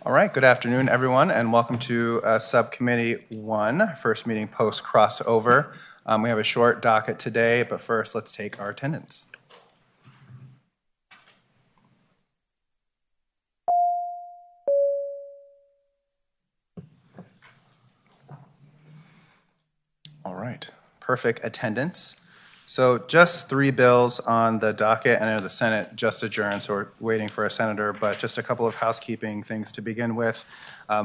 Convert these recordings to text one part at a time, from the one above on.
All right, good afternoon, everyone, and welcome to Subcommittee 1, first meeting post-crossover. We have a short docket today, but first, let's take our attendance. All right, perfect attendance. So just 3 bills on the docket. I know the Senate just adjourned, so we're waiting for a senator, but just a couple of housekeeping things to begin with.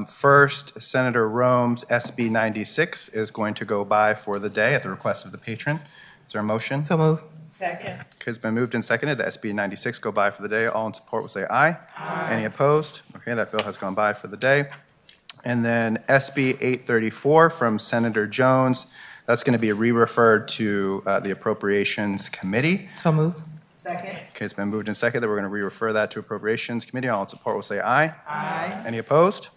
First, Senator Rome's SB 96 is going to go by for the day at the request of the patron. Is there a motion? So move. Second. Okay, it's been moved and seconded that SB 96 go by for the day. All in support will say aye. Aye. Any opposed? Okay, that bill has gone by for the day. And then SB 834 from Senator Jones. That's going to be re-referred to the Appropriations Committee. So move. Second. Okay, it's been moved and seconded that we're going to re-refer that to Appropriations Committee. All in support will say aye. Aye. Any opposed?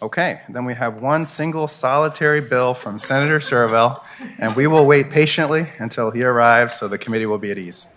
Okay, then we have one single solitary bill from Senator Serville, and we will wait patiently until he arrives so the committee will be at ease.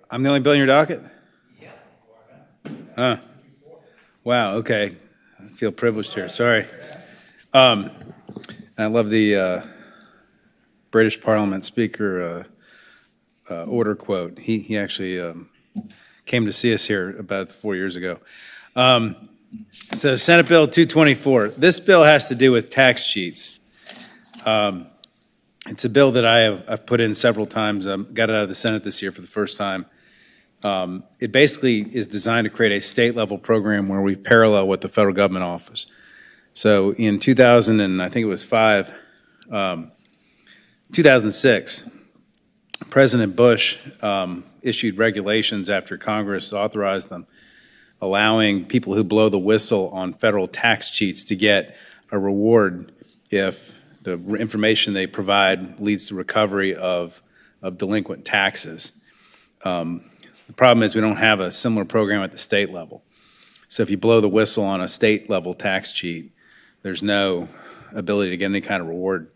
I'm the only bill in your docket? Wow, okay. I feel privileged here, sorry. I love the British Parliament Speaker order quote. He actually came to see us here about 4 years ago. So Senate Bill 224. This bill has to do with tax cheats. It's a bill that I've put in several times. Got it out of the Senate this year for the first time. It basically is designed to create a state-level program where we parallel what the federal government offers. So in 2006, President Bush issued regulations after Congress authorized them, allowing people who blow the whistle on federal tax cheats to get a reward if the information they provide leads to recovery of delinquent taxes. The problem is we don't have a similar program at the state level. So if you blow the whistle on a state-level tax cheat, there's no ability to get any kind of reward.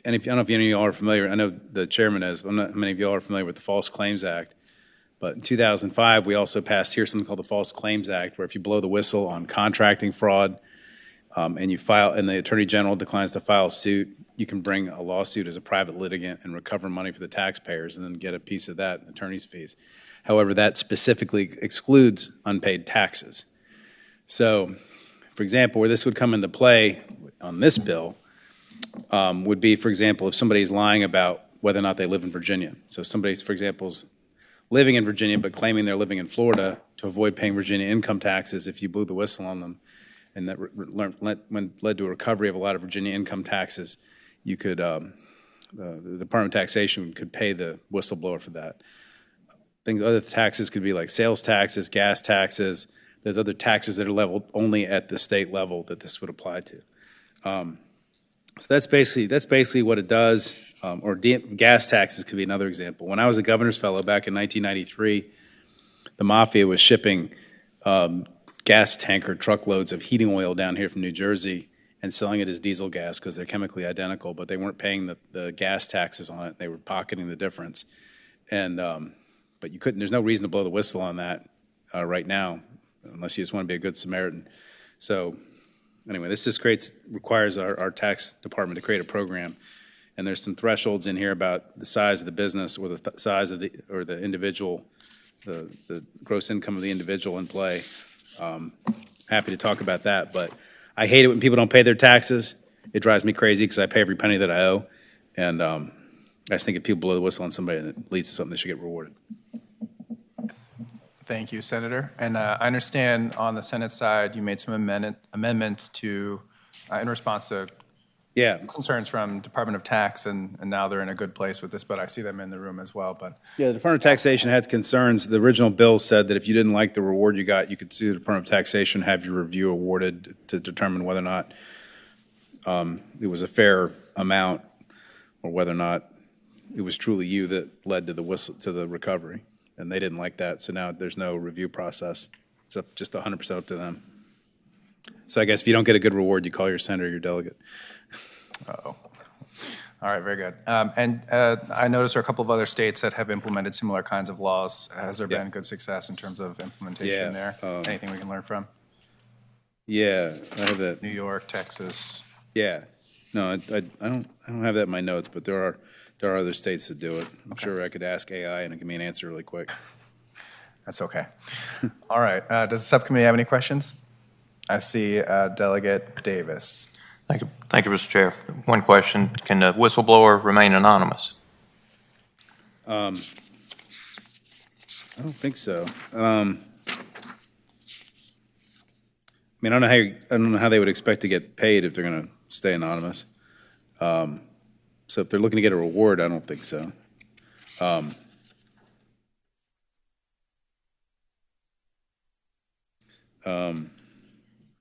I don't know if any of y'all are familiar. I know the chairman is, but not many of y'all are familiar with the False Claims Act. But in 2005, we also passed here something called the False Claims Act, where if you blow the whistle on contracting fraud and you file, and the Attorney General declines to file suit, you can bring a lawsuit as a private litigant and recover money for the taxpayers and then get a piece of that in attorney's fees. However, that specifically excludes unpaid taxes. So, for example, where this would come into play on this bill would be, for example, if somebody's lying about whether or not they live in Virginia. So somebody, for example, is living in Virginia but claiming they're living in Florida to avoid paying Virginia income taxes. If you blew the whistle on them and that led to a recovery of a lot of Virginia income taxes, you could, the Department of Taxation could pay the whistleblower for that. Other taxes could be like sales taxes, gas taxes. There's other taxes that are leveled only at the state level that this would apply to. So that's basically what it does. Gas taxes could be another example. When I was a governor's fellow back in 1993, the mafia was shipping gas tanker truckloads of heating oil down here from New Jersey and selling it as diesel gas because they're chemically identical, but they weren't paying the gas taxes on it. They were pocketing the difference. And but you couldn't. There's no reason to blow the whistle on that right now, unless you just want to be a good Samaritan. So anyway, this just requires our tax department to create a program. And there's some thresholds in here about the size of the business or the size of the individual, the gross income of the individual in play. Happy to talk about that, but I hate it when people don't pay their taxes. It drives me crazy because I pay every penny that I owe. And I just think if people blow the whistle on somebody and it leads to something, they should get rewarded. Thank you, Senator. And I understand on the Senate side, you made some amendments to, in response to concerns from Department of Tax, and now they're in a good place with this, but I see them in the room as well. But yeah, the Department of Taxation had concerns. The original bill said that if you didn't like the reward you got, you could sue the Department of Taxation, have your review awarded to determine whether or not it was a fair amount or whether or not it was truly you that led to the recovery. And they didn't like that, so now there's no review process. It's just 100% up to them. So I guess if you don't get a good reward, you call your senator, your delegate. Uh-oh. All right, very good. And I noticed there are a couple of other states that have implemented similar kinds of laws. Has there been good success in terms of implementation there? Anything we can learn from? Yeah, I have that. New York, Texas. Yeah. No, I don't have that in my notes, but there are other states that do it. I'm sure I could ask AI and it give me an answer really quick. That's okay. All right. Does the subcommittee have any questions? I see Delegate Davis. Thank you, Mr. Chair. One question: can the whistleblower remain anonymous? I don't think so. I mean, I don't know how they would expect to get paid if they're going to stay anonymous. So if they're looking to get a reward, I don't think so.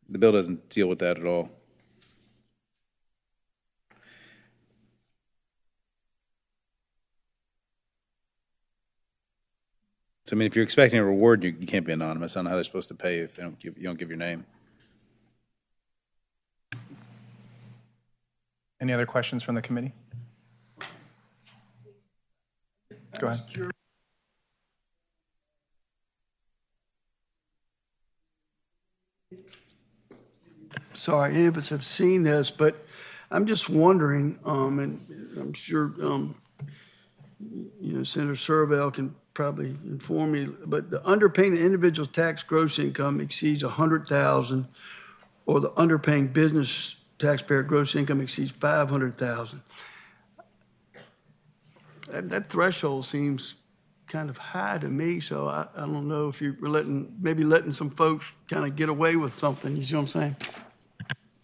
The bill doesn't deal with that at all. So I mean, if you're expecting a reward, you can't be anonymous. I don't know how they're supposed to pay you if you don't give your name. Any other questions from the committee? Go ahead. Sorry, any of us have seen this, but I'm just wondering, and I'm sure, Senator Serbell can probably inform me, but the underpaying individual tax gross income exceeds 100,000, or the underpaying business taxpayer gross income exceeds 500,000. That threshold seems kind of high to me, so I don't know if you're letting some folks kind of get away with something. You see what I'm saying?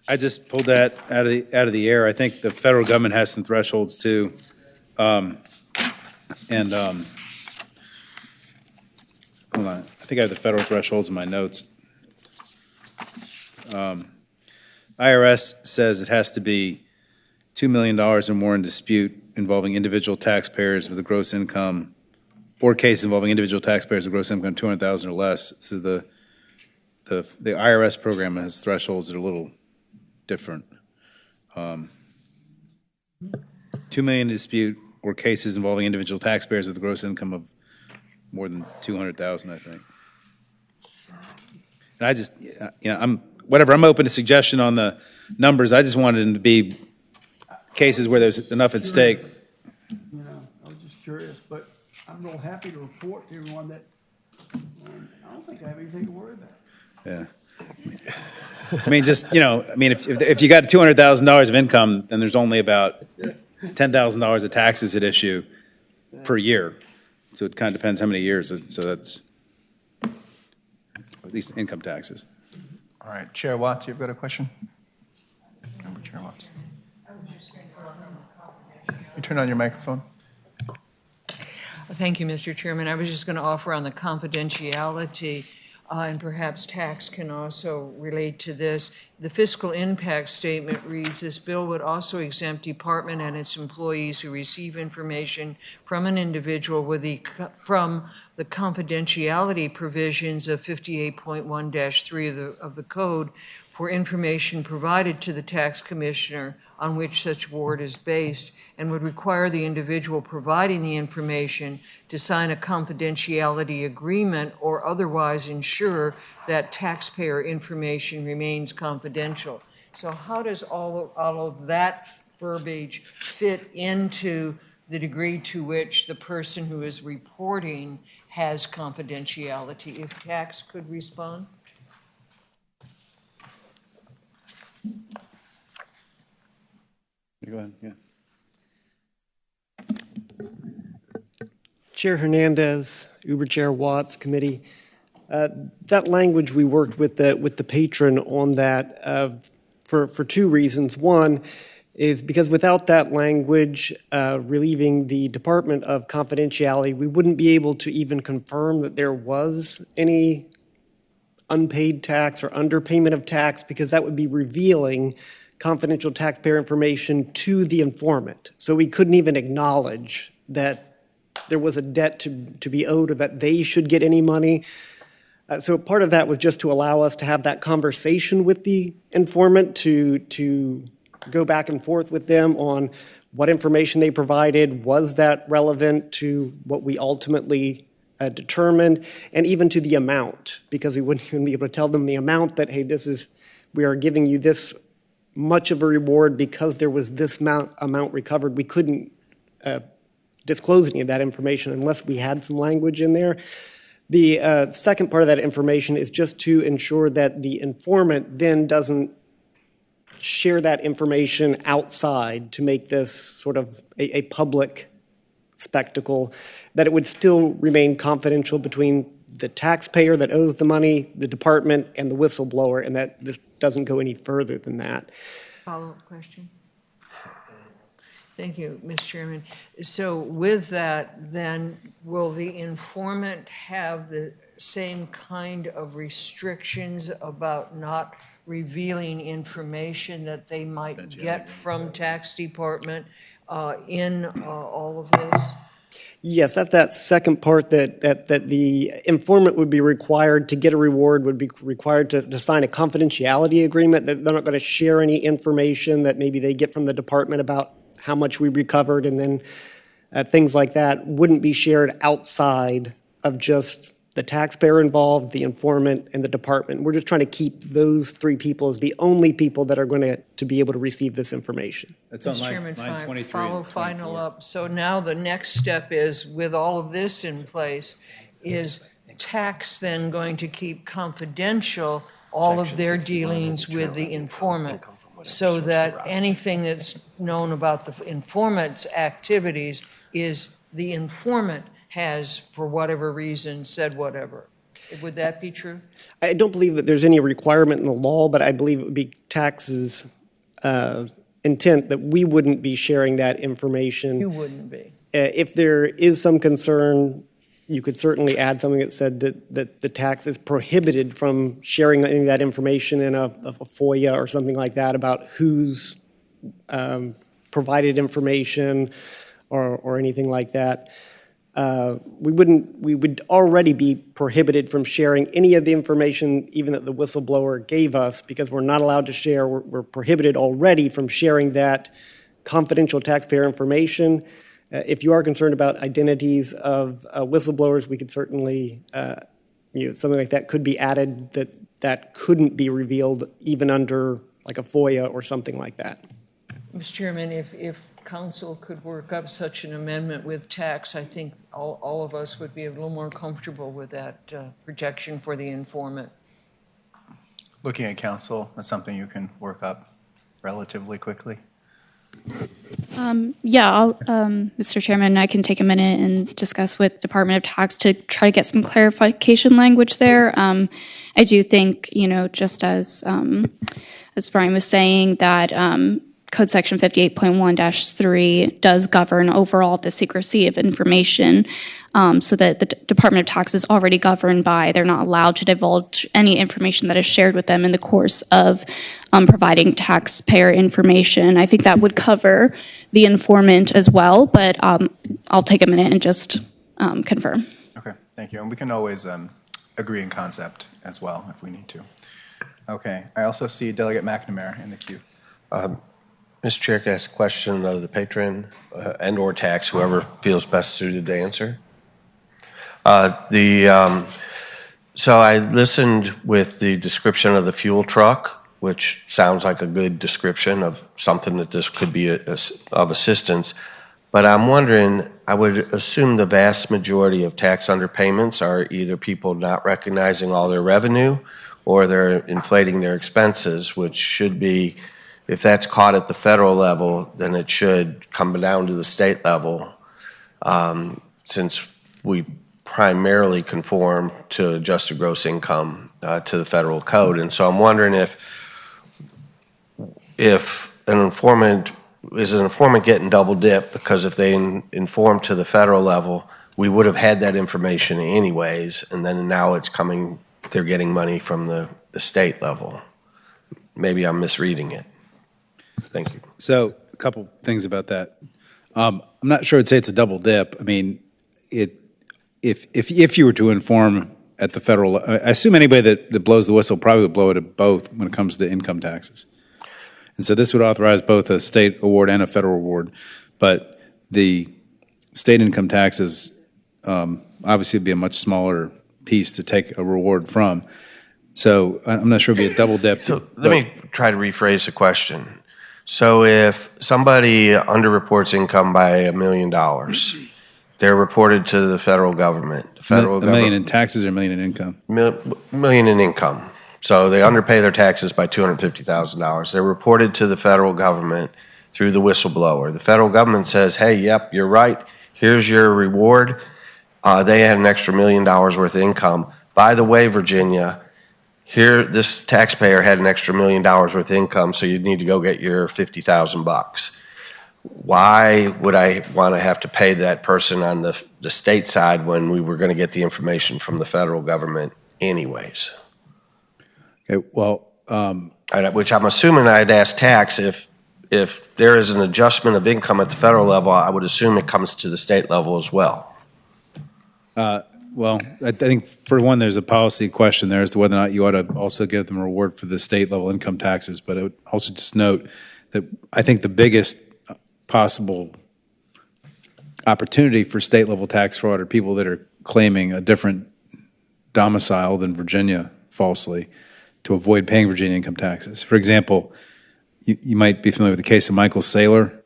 I just pulled that out of the air. I think the federal government has some thresholds too. Hold on. I think I have the federal thresholds in my notes. IRS says it has to be $2 million or more in dispute involving individual taxpayers with a gross income, or cases involving individual taxpayers with gross income of $200,000 or less. So the IRS program has thresholds that are a little different. $2 million in dispute or cases involving individual taxpayers with a gross income of more than $200,000, I think. And I just, I'm open to suggestion on the numbers. I just wanted them to be cases where there's enough at stake. I was just curious, but I'm real happy to report to everyone that I don't think I have anything to worry about. Yeah. I mean, just, if you got $200,000 of income, then there's only about $10,000 of taxes at issue per year. So it kind of depends how many years. So that's at least income taxes. All right, Chair Watts, you've got a question? Chair Watts. You turn on your microphone. Thank you, Mr. Chairman. I was just going to offer on the confidentiality, and perhaps tax can also relate to this. The fiscal impact statement reads, this bill would also exempt department and its employees who receive information from an individual from the confidentiality provisions of 58.1-3 of the code for information provided to the tax commissioner on which such award is based, and would require the individual providing the information to sign a confidentiality agreement or otherwise ensure that taxpayer information remains confidential. So how does all of that verbiage fit into the degree to which the person who is reporting has confidentiality? If tax could respond? Go ahead, yeah. Chair Hernandez, Uber Chair Watts, committee. That language, we worked with the patron on that for two reasons. One is because without that language relieving the Department of confidentiality, we wouldn't be able to even confirm that there was any unpaid tax or underpayment of tax, because that would be revealing confidential taxpayer information to the informant. So we couldn't even acknowledge that there was a debt to be owed or that they should get any money. So part of that was just to allow us to have that conversation with the informant, to go back and forth with them on what information they provided, was that relevant to what we ultimately determined, and even to the amount, because we wouldn't even be able to tell them the amount that, hey, we are giving you this much of a reward because there was this amount recovered. We couldn't disclose any of that information unless we had some language in there. The second part of that information is just to ensure that the informant then doesn't share that information outside to make this sort of a public spectacle, that it would still remain confidential between the taxpayer that owes the money, the department, and the whistleblower, and that this doesn't go any further than that. Follow-up question? Thank you, Mr. Chairman. So with that, then, will the informant have the same kind of restrictions about not revealing information that they might get from tax department in all of this? Yes, that's that second part, that the informant would be required to get a reward, would be required to sign a confidentiality agreement, that they're not going to share any information that maybe they get from the department about how much we recovered, and then things like that wouldn't be shared outside of just the taxpayer involved, the informant, and the department. We're just trying to keep those three people as the only people that are going to be able to receive this information. That's on Mr. Chairman, line 23 follow and final 24. up. So now the next step is, with all of this in place, is tax then going to keep confidential all of their dealings with the informant, so that anything that's known about the informant's activities is the informant has, for whatever reason, said whatever. Would that be true? I don't believe that there's any requirement in the law, but I believe it would be tax's intent that we wouldn't be sharing that information. You wouldn't be. If there is some concern, you could certainly add something that said that the tax is prohibited from sharing any of that information in a FOIA or something like that about who's provided information or anything like that. We would already be prohibited from sharing any of the information even that the whistleblower gave us, because we're not allowed to share. We're prohibited already from sharing that confidential taxpayer information. If you are concerned about identities of whistleblowers, we could certainly, something like that could be added that couldn't be revealed even under like a FOIA or something like that. Mr. Chairman, if council could work up such an amendment with tax, I think all of us would be a little more comfortable with that protection for the informant. Looking at council, that's something you can work up relatively quickly. Mr. Chairman, I can take a minute and discuss with Department of Tax to try to get some clarification language there. I do think, just as Brian was saying, that Code Section 58.1-3 does govern overall the secrecy of information, so that the Department of Tax is already governed by, they're not allowed to divulge any information that is shared with them in the course of providing taxpayer information. I think that would cover the informant as well, but I'll take a minute and just confirm. Okay, thank you. And we can always agree in concept as well if we need to. Okay, I also see Delegate McNamara in the queue. Mr. Chair, can I ask a question of the patron and or tax, whoever feels best suited to answer? So I listened with the description of the fuel truck, which sounds like a good description of something that this could be of assistance. But I'm wondering, I would assume the vast majority of tax underpayments are either people not recognizing all their revenue or they're inflating their expenses, which should be, if that's caught at the federal level, then it should come down to the state level, since we primarily conform to adjusted gross income to the federal code. And so I'm wondering if an informant getting double dipped, because if they inform to the federal level, we would have had that information anyways, and then now they're getting money from the state level. Maybe I'm misreading it. Thank you. So a couple things about that. I'm not sure I'd say it's a double dip. I mean, if you were to inform at the federal, I assume anybody that blows the whistle probably would blow it at both when it comes to income taxes. And so this would authorize both a state award and a federal award. But the state income taxes obviously would be a much smaller piece to take a reward from. So I'm not sure it would be a double dip. So let me try to rephrase the question. So if somebody underreports income by $1 million, they're reported to the federal government. $1 million in taxes or $1 million in income? Million in income. So they underpay their taxes by $250,000. They're reported to the federal government through the whistleblower. The federal government says, hey, yep, you're right. Here's your reward. They had an extra $1 million worth of income. By the way, Virginia, here, this taxpayer had an extra $1 million worth of income, so you need to go get your $50,000. Why would I want to have to pay that person on the state side when we were going to get the information from the federal government anyways? Okay, well, which I'm assuming I'd ask tax if there is an adjustment of income at the federal level, I would assume it comes to the state level as well. Well, I think for one, there's a policy question there as to whether or not you ought to also give them a reward for the state level income taxes. But I would also just note that I think the biggest possible opportunity for state-level tax fraud are people that are claiming a different domicile than Virginia falsely to avoid paying Virginia income taxes. For example, you might be familiar with the case of Michael Saylor.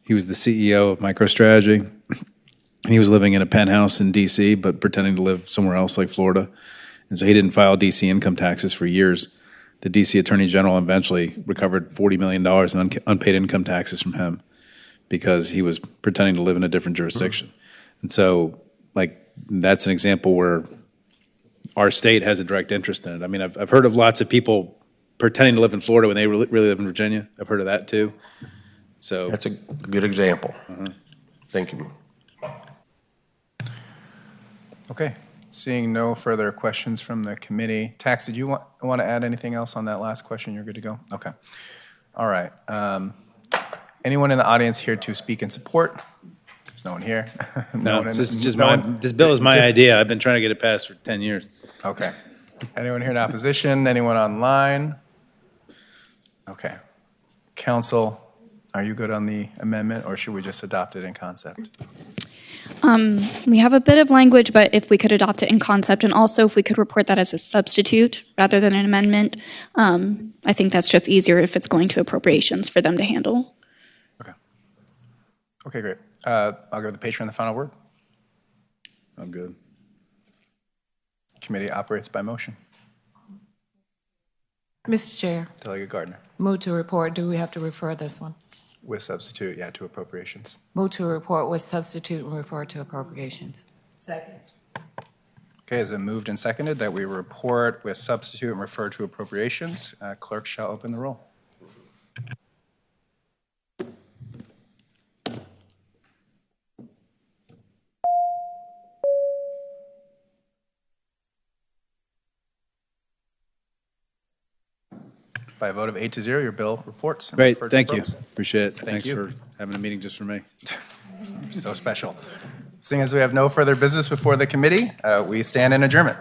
He was the CEO of MicroStrategy. He was living in a penthouse in D.C., but pretending to live somewhere else like Florida. And so he didn't file D.C. income taxes for years. The D.C. Attorney General eventually recovered $40 million in unpaid income taxes from him because he was pretending to live in a different jurisdiction. And so, that's an example where our state has a direct interest in it. I mean, I've heard of lots of people pretending to live in Florida when they really live in Virginia. I've heard of that too. So That's a good example. Thank you. Okay. Seeing no further questions from the committee. Tax, did you want to add anything else on that last question? You're good to go? Okay. All right. Anyone in the audience here to speak in support? There's no one here. This bill is my idea. I've been trying to get it passed for 10 years. Okay. Anyone here in opposition? Anyone online? Okay. Council, are you good on the amendment, or should we just adopt it in concept? We have a bit of language, but if we could adopt it in concept, and also if we could report that as a substitute rather than an amendment, I think that's just easier if it's going to appropriations for them to handle. Okay. Okay, great. I'll give the patron the final word. I'm good. Committee operates by motion. Mr. Chair, Delegate Gardner. move to report. Do we have to refer this one? With substitute, yeah, to appropriations. Move to report with substitute and refer to appropriations. Second. Okay, is it moved and seconded that we report with substitute and refer to appropriations? Clerk shall open the roll. By a vote of 8-0, your bill reports. And Great, referred to thank you. votes. Appreciate it. Thank Thanks you. for having a meeting just for me. So special. Seeing as we have no further business before the committee, we stand in adjournment.